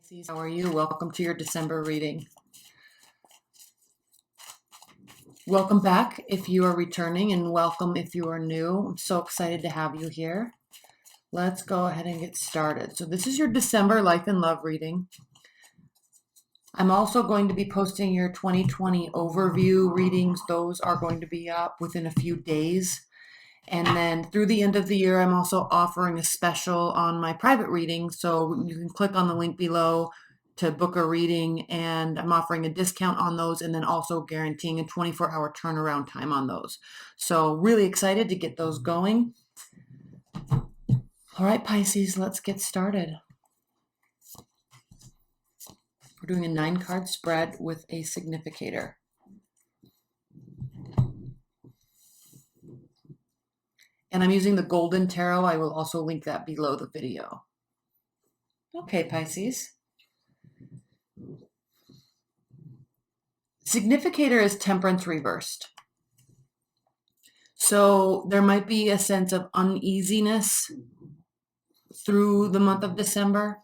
Pisces, how are you? Welcome to your December reading. Welcome back if you are returning, and welcome if you are new. I'm so excited to have you here. Let's go ahead and get started. So this is your December life and love reading. I'm also going to be posting your 2020 overview readings. Those are going to be up within a few days. And then through the end of the year, I'm also offering a special on my private reading. So you can click on the link below to book a reading, and I'm offering a discount on those, and then also guaranteeing a 24-hour turnaround time on those. So really excited to get those going. All right, Pisces, let's get started. We're doing a 9-card spread with a significator. And I'm using the Golden Tarot. I will also link that below the video. Okay, Pisces. Significator is Temperance reversed. So there might be a sense of uneasiness through the month of December,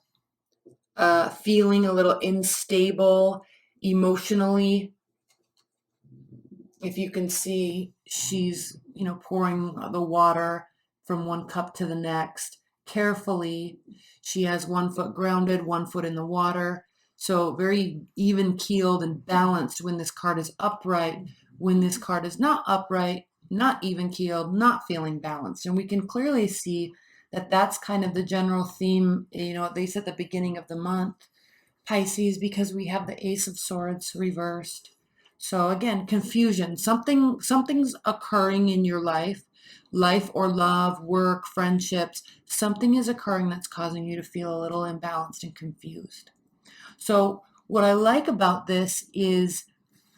feeling a little unstable emotionally. If you can see, she's, pouring the water from one cup to the next carefully. She has one foot grounded, one foot in the water. So very even keeled and balanced when this card is upright. When this card is not upright, not even keeled, not feeling balanced. And we can clearly see that that's kind of the general theme, at least at the beginning of the month, Pisces, because we have the Ace of Swords reversed. So again, confusion. Something's occurring in your life or love, work, friendships. Something is occurring that's causing you to feel a little imbalanced and confused. So what I like about this is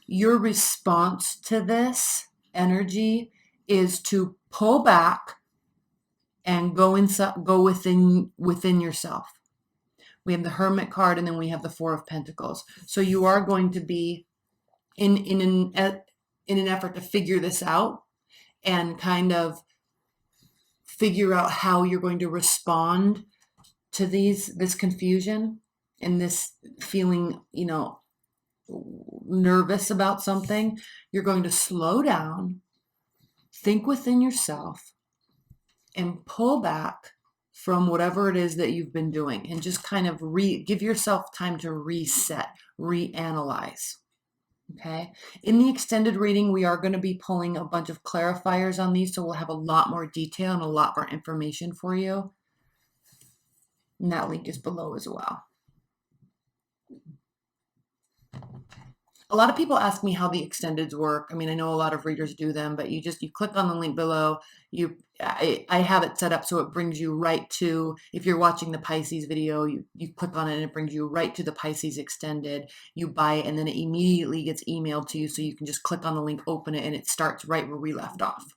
your response to this energy is to pull back and go within yourself. We have the Hermit card, and then we have the Four of Pentacles. So you are going to be in an effort to figure this out and kind of figure out how you're going to respond to this confusion and this feeling, nervous about something. You're going to slow down, think within yourself, and pull back from whatever it is that you've been doing, and just kind of give yourself time to reset, reanalyze. Okay. In the extended reading, we are going to be pulling a bunch of clarifiers on these, so we'll have a lot more detail and a lot more information for you. And that link is below as well. A lot of people ask me how the extendeds work. I mean, I know a lot of readers do them, but you click on the link below. I have it set up so it brings you right to, if you're watching the Pisces video, you click on it and it brings you right to the Pisces extended. You buy it and then it immediately gets emailed to you, so you can just click on the link, open it, and it starts right where we left off.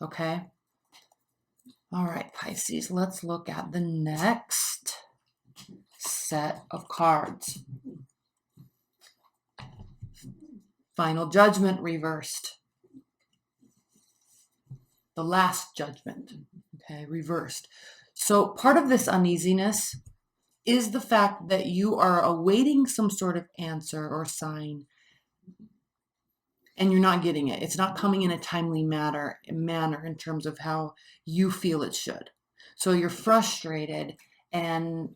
Okay? All right, Pisces, let's look at the next set of cards. Final Judgment reversed. The Last Judgment, okay, reversed. So part of this uneasiness is the fact that you are awaiting some sort of answer or sign, and you're not getting it. It's not coming in a timely manner in terms of how you feel it should. So you're frustrated, and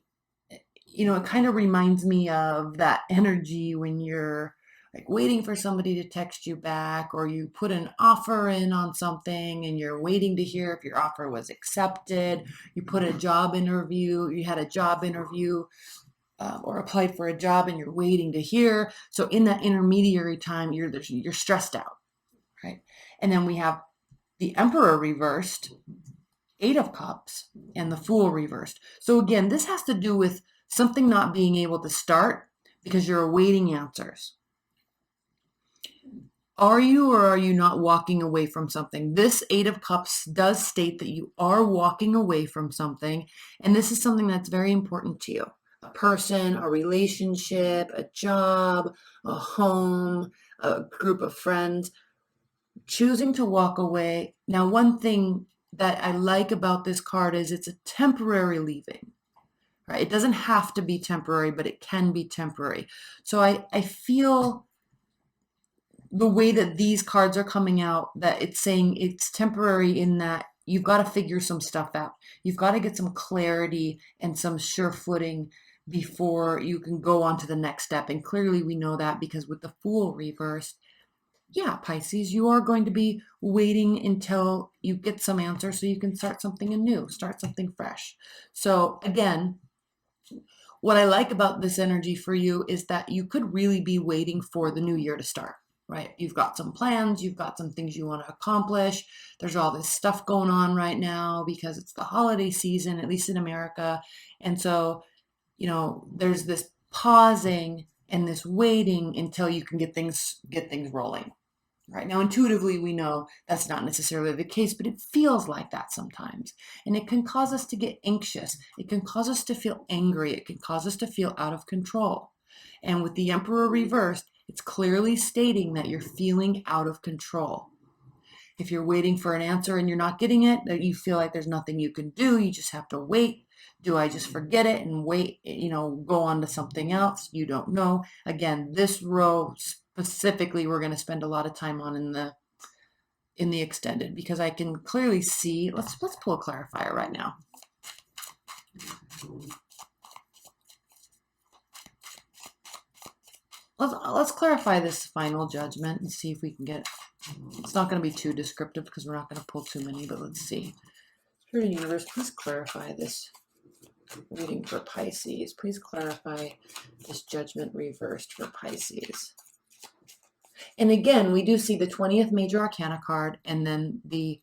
it kind of reminds me of that energy when you're like waiting for somebody to text you back, or you put an offer in on something and you're waiting to hear if your offer was accepted. You had a job interview, or applied for a job, and you're waiting to hear. So in that intermediary time, you're stressed out, right? And then we have the Emperor reversed, Eight of Cups, and the Fool reversed. So again, this has to do with something not being able to start because you're awaiting answers. Are you or are you not walking away from something? This Eight of Cups does state that you are walking away from something, and this is something that's very important to you. A person, a relationship, a job, a home, a group of friends. Choosing to walk away. Now, one thing that I like about this card is it's a temporary leaving, right? It doesn't have to be temporary, but it can be temporary. So I feel the way that these cards are coming out, that it's saying it's temporary in that you've got to figure some stuff out. You've got to get some clarity and some sure footing before you can go on to the next step. And clearly we know that because with the Fool reversed, yeah, Pisces, you are going to be waiting until you get some answer so you can start something anew, start something fresh. So again, what I like about this energy for you is that you could really be waiting for the new year to start, right? You've got some plans, you've got some things you want to accomplish. There's all this stuff going on right now because it's the holiday season, at least in America. And so, there's this pausing and this waiting until you can get things rolling. Right now, intuitively, we know that's not necessarily the case, but it feels like that sometimes. And it can cause us to get anxious. It can cause us to feel angry. It can cause us to feel out of control. And with the Emperor reversed, it's clearly stating that you're feeling out of control. If you're waiting for an answer and you're not getting it, that you feel like there's nothing you can do, you just have to wait. Do I just forget it and wait, go on to something else? You don't know. Again, this row specifically, we're going to spend a lot of time on in the extended, because I can clearly see. Let's pull a clarifier right now. Let's clarify this final judgment and see if we can get. It's not going to be too descriptive because we're not going to pull too many, but let's see. Spirit Universe, please clarify this reading for Pisces. Please clarify this judgment reversed for Pisces. And again, we do see the 20th major arcana card and then the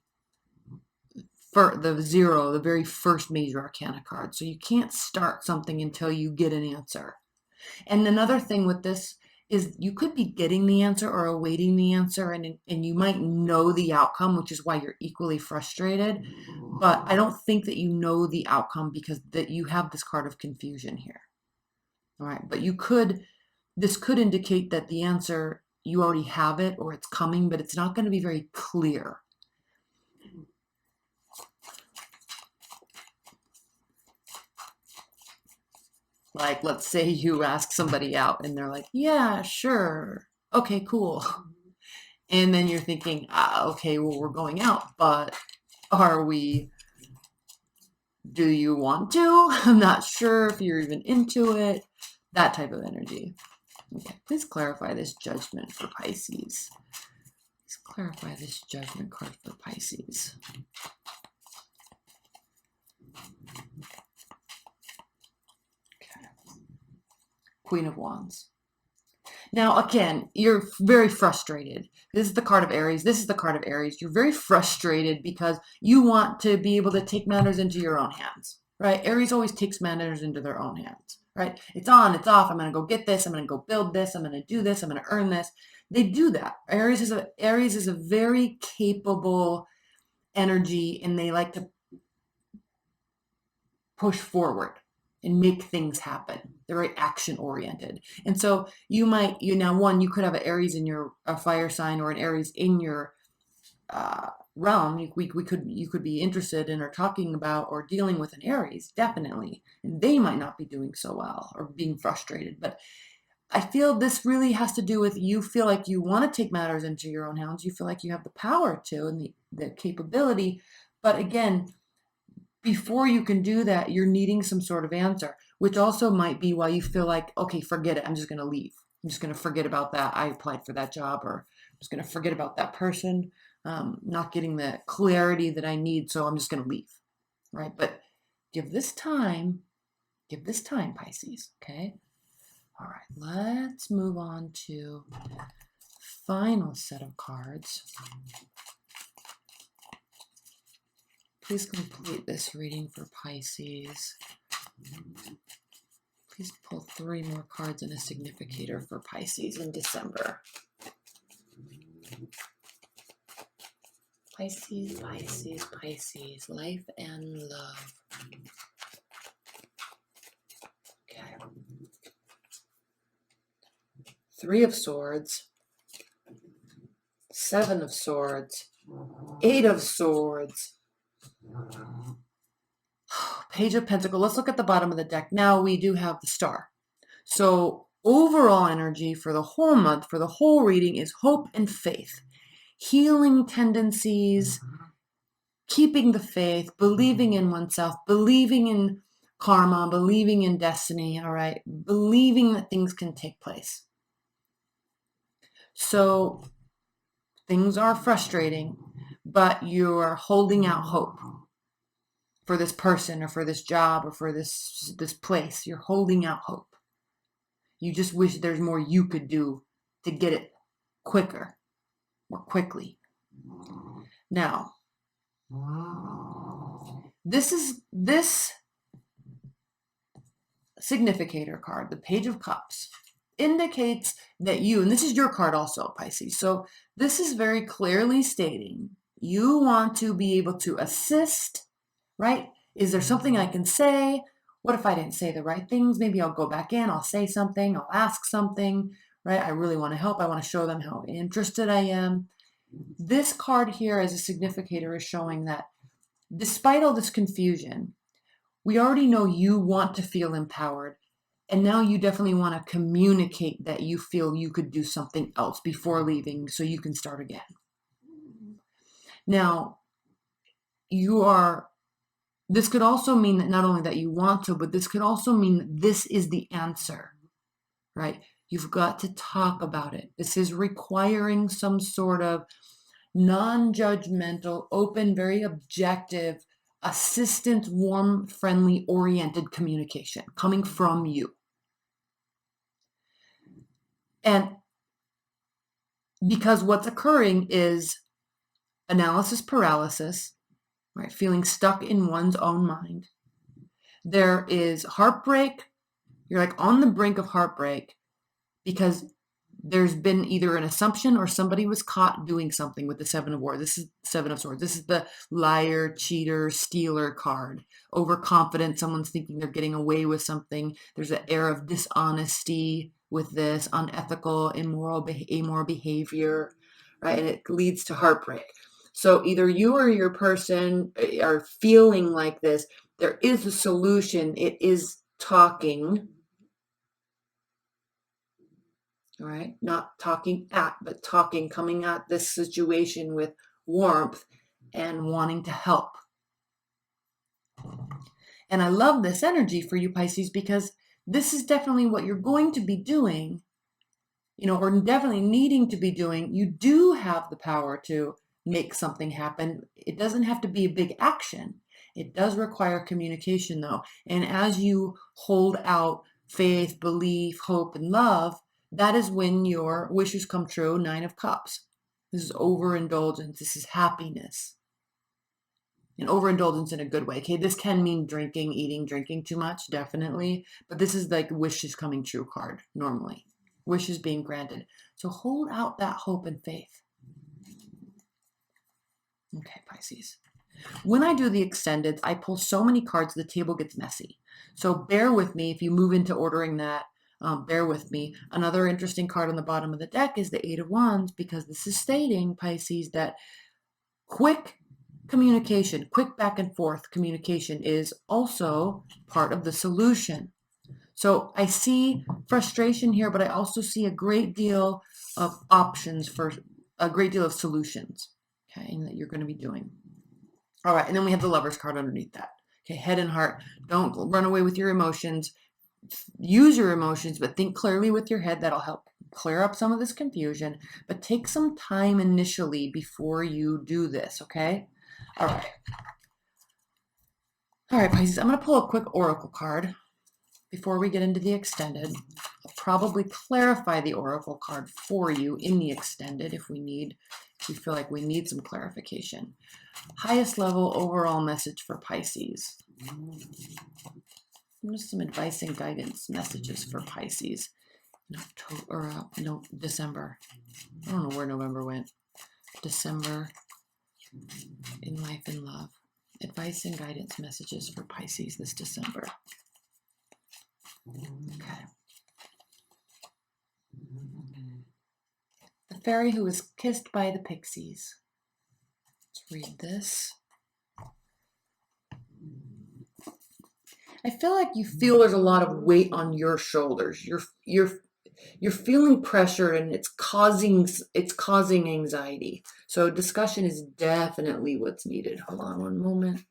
zero, the very first major arcana card. So you can't start something until you get an answer. And another thing with this is you could be getting the answer or awaiting the answer, and you might know the outcome, which is why you're equally frustrated. But I don't think that you know the outcome because that you have this card of confusion here. All right, but this could indicate that the answer, you already have it or it's coming, but it's not going to be very clear. Like, let's say you ask somebody out and they're like, yeah, sure. Okay, cool. And then you're thinking, okay, well, we're going out, but do you want to? I'm not sure if you're even into it. That type of energy. Okay, please clarify this judgment for Pisces. Please clarify this judgment card for Pisces. Queen of Wands. Now, again, you're very frustrated. This is the card of Aries. This is the card of Aries. You're very frustrated because you want to be able to take matters into your own hands, right? Aries always takes matters into their own hands, right? It's on, it's off. I'm going to go get this. I'm going to go build this. I'm going to do this. I'm going to earn this. They do that. Aries is a very capable energy, and they like to push forward and make things happen. They're very action oriented. And so you could have an Aries in a fire sign, or an Aries in your realm. You could be interested in or talking about or dealing with an Aries, definitely. And they might not be doing so well or being frustrated. But I feel this really has to do with, you feel like you want to take matters into your own hands. You feel like you have the power to and the capability. But again, before you can do that, you're needing some sort of answer, which also might be why you feel like, okay, forget it. I'm just going to leave. I'm just going to forget about that. I applied for that job, or I'm just going to forget about that person, not getting the clarity that I need. So I'm just going to leave. Right. But give this time, Pisces. Okay. All right. Let's move on to final set of cards. Please complete this reading for Pisces. Please pull 3 more cards and a significator for Pisces in December. Pisces, Pisces, Pisces, life and love. Okay. 3 of Swords, 7 of Swords, 8 of Swords. Page of Pentacles. Let's look at the bottom of the deck. Now we do have the Star. So overall energy for the whole month, for the whole reading, is hope and faith. Healing tendencies, keeping the faith, believing in oneself, believing in karma, believing in destiny, all right? Believing that things can take place. So things are frustrating, but you're holding out hope for this person or for this job or for this place. You're holding out hope. You just wish there's more you could do to get it quicker, more quickly. Now, this significator card, the Page of Cups, indicates that you, and this is your card also, Pisces, so this is very clearly stating you want to be able to assist, right? Is there something I can say? What if I didn't say the right things? Maybe I'll go back in, I'll say something, I'll ask something, right? I really want to help. I want to show them how interested I am. This card here as a significator is showing that despite all this confusion, we already know you want to feel empowered. And now you definitely want to communicate that you feel you could do something else before leaving so you can start again. Now, this could also mean that not only that you want to, but this could also mean that this is the answer, right? You've got to talk about it. This is requiring some sort of non-judgmental, open, very objective, assistant, warm, friendly, oriented communication coming from you. And because what's occurring is analysis paralysis, right? Feeling stuck in one's own mind. There is heartbreak. You're like on the brink of heartbreak because there's been either an assumption or somebody was caught doing something with the Seven of Swords. This is Seven of Swords. This is the liar, cheater, stealer card. Overconfident. Someone's thinking they're getting away with something. There's an air of dishonesty with this, unethical, amoral behavior, right? And it leads to heartbreak. So either you or your person are feeling like this. There is a solution. It is talking. All right, not talking at, but talking, coming at this situation with warmth and wanting to help. And I love this energy for you, Pisces, because this is definitely what you're going to be doing, or definitely needing to be doing. You do have the power to make something happen. It doesn't have to be a big action. It does require communication, though. And as you hold out faith, belief, hope, and love, that is when your wishes come true. 9 of Cups. This is overindulgence. This is happiness. And overindulgence in a good way. Okay, this can mean drinking too much, definitely. But this is like wishes coming true card, normally. Wishes being granted. So hold out that hope and faith. Okay, Pisces. When I do the extended, I pull so many cards, the table gets messy. So bear with me if you move into ordering that. Bear with me. Another interesting card on the bottom of the deck is the 8 of Wands, because this is stating, Pisces, that quick communication, quick back and forth communication is also part of the solution. So I see frustration here, but I also see a great deal of options for a great deal of solutions, okay, and that you're going to be doing. All right, and then we have the Lovers card underneath that. Okay, head and heart. Don't run away with your emotions. Use your emotions, but think clearly with your head. That'll help clear up some of this confusion. But take some time initially before you do this, okay? All right. All right, Pisces, I'm going to pull a quick oracle card before we get into the extended. I'll probably clarify the oracle card for you in the extended if we feel like we need some clarification. Highest level overall message for Pisces. Just some advice and guidance messages for Pisces in October, no, December. I don't know where November went. December in life and love. Advice and guidance messages for Pisces this December. Okay. The fairy who was kissed by the pixies. Let's read this. I feel like you feel there's a lot of weight on your shoulders. You're feeling pressure, and it's causing anxiety. So discussion is definitely what's needed. Hold on one moment.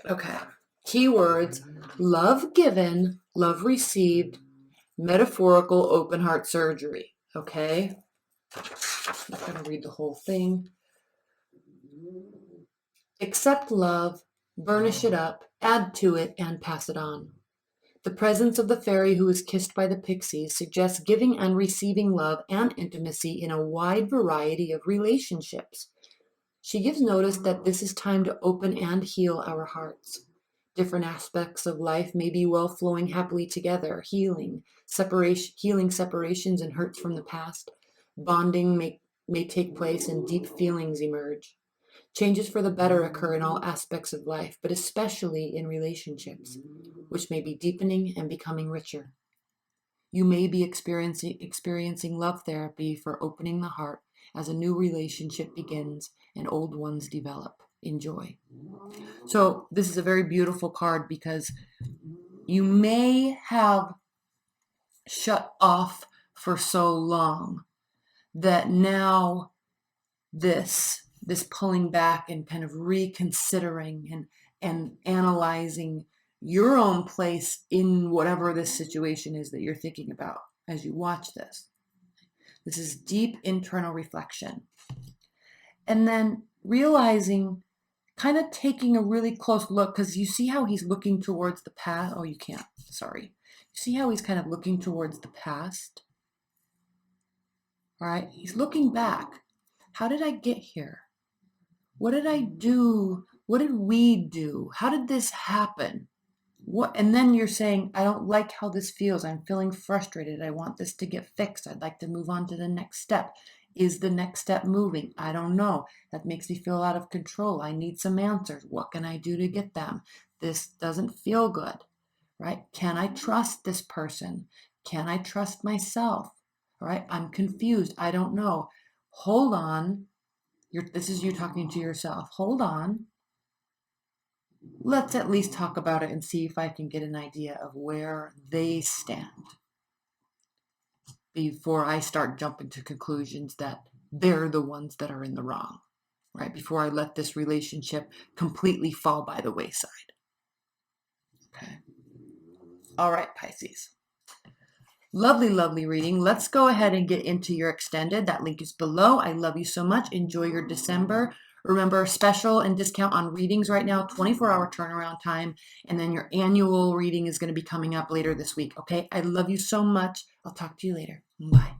Okay. Keywords: love given, love received, metaphorical open heart surgery. Okay. I'm not going to read the whole thing. Accept love, burnish it up, add to it, and pass it on. The presence of the fairy who is kissed by the pixies suggests giving and receiving love and intimacy in a wide variety of relationships. She gives notice that this is time to open and heal our hearts. Different aspects of life may be well flowing happily together, healing separations and hurts from the past. Bonding may take place and deep feelings emerge. Changes for the better occur in all aspects of life, but especially in relationships, which may be deepening and becoming richer. You may be experiencing love therapy for opening the heart as a new relationship begins and old ones develop. Enjoy. So this is a very beautiful card because you may have shut off for so long that now this pulling back and kind of reconsidering and analyzing your own place in whatever this situation is that you're thinking about as you watch this. This is deep internal reflection. And then realizing, kind of taking a really close look, because you see how he's looking towards the past. Oh, you can't. Sorry. You see how he's kind of looking towards the past? All right. He's looking back. How did I get here? What did I do? What did we do? How did this happen? What? And then you're saying, I don't like how this feels. I'm feeling frustrated. I want this to get fixed. I'd like to move on to the next step. Is the next step moving? I don't know. That makes me feel out of control. I need some answers. What can I do to get them? This doesn't feel good, right? Can I trust this person? Can I trust myself? All right. I'm confused. I don't know. Hold on. This is you talking to yourself. Hold on. Let's at least talk about it and see if I can get an idea of where they stand before I start jumping to conclusions that they're the ones that are in the wrong, right? Before I let this relationship completely fall by the wayside. Okay. All right, Pisces. Lovely, lovely reading. Let's go ahead and get into your extended. That link is below. I love you so much. Enjoy your December. Remember, special and discount on readings right now, 24-hour turnaround time. And then your annual reading is going to be coming up later this week. Okay. I love you so much. I'll talk to you later. Bye.